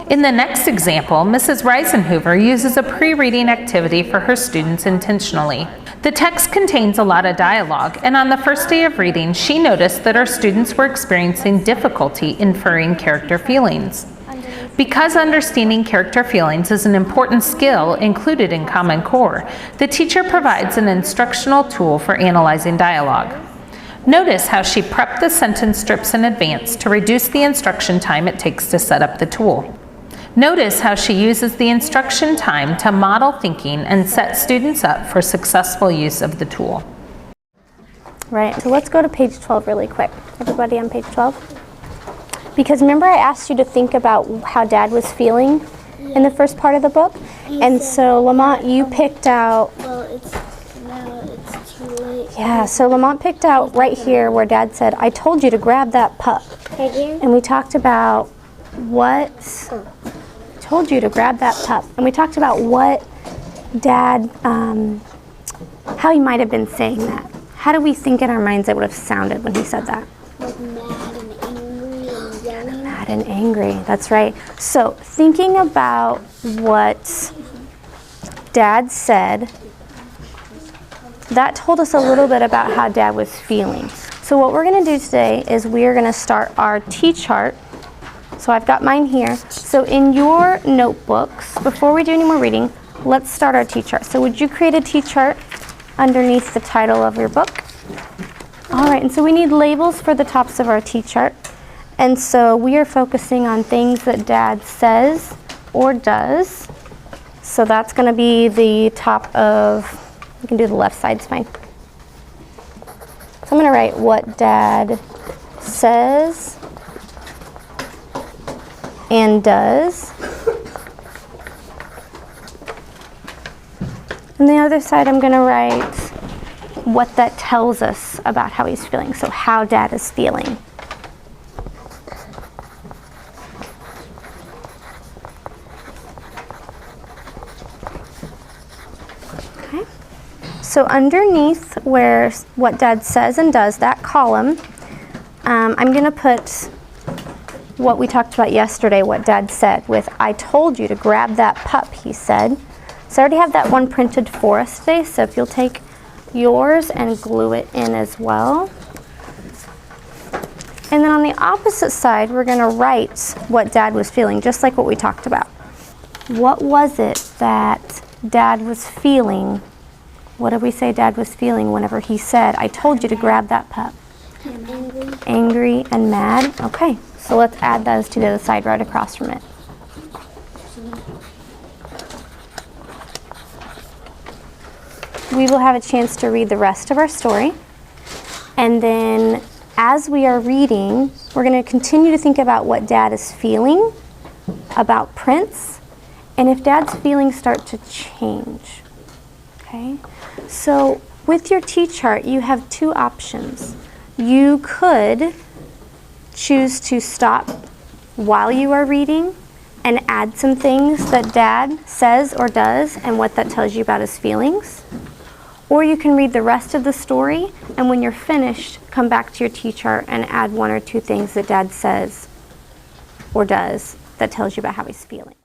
In the next example, Mrs. Reisenhoover uses a pre-reading activity for her students intentionally. The text contains a lot of dialogue, and on the first day of reading, she noticed that her students were experiencing difficulty inferring character feelings. Because understanding character feelings is an important skill included in Common Core, the teacher provides an instructional tool for analyzing dialogue. Notice how she prepped the sentence strips in advance to reduce the instruction time it takes to set up the tool. Notice how she uses the instruction time to model thinking and set students up for successful use of the tool. Right, so let's go to page 12 really quick. Everybody on page 12? Because remember I asked you to think about how Dad was feeling in the first part of the book? And so Lamont, you picked out... Well, it's too late. Yeah, so Lamont picked out right here where Dad said, I told you to grab that pup. Right here? And we talked about what... told you to grab that pup. And we talked about what Dad, how he might have been saying that. How do we think in our minds it would have sounded when he said that? Like mad and angry and yelling. Mad and angry, that's right. So thinking about what Dad said, that told us a little bit about how Dad was feeling. So what we're gonna do today is we are gonna start our T-chart. So I've got mine here. So in your notebooks, before we do any more reading, let's start our T-chart. So would you create a T-chart underneath the title of your book? All right, and so we need labels for the tops of our T-chart. And so we are focusing on things that Dad says or does. So that's gonna be the top of, you can do the left side, it's fine. So I'm gonna write what Dad says and does. And the other side I'm going to write what that tells us about how he's feeling, so how Dad is feeling. Okay. So underneath where what Dad says and does, that column, I'm going to put what we talked about yesterday, what Dad said with, I told you to grab that pup, he said. So I already have that one printed for us today, so if you'll take yours and glue it in as well. And then on the opposite side, we're gonna write what Dad was feeling, just like what we talked about. What was it that Dad was feeling? What did we say Dad was feeling whenever he said, I told you to grab that pup? Angry. Angry and mad, okay. So let's add those to the other side right across from it. We will have a chance to read the rest of our story. And then as we are reading, we're going to continue to think about what Dad is feeling about Prince and if Dad's feelings start to change. Okay? So with your T-chart, you have two options. You could choose to stop while you are reading and add some things that Dad says or does and what that tells you about his feelings. Or you can read the rest of the story and when you're finished, come back to your T-chart and add one or two things that Dad says or does that tells you about how he's feeling.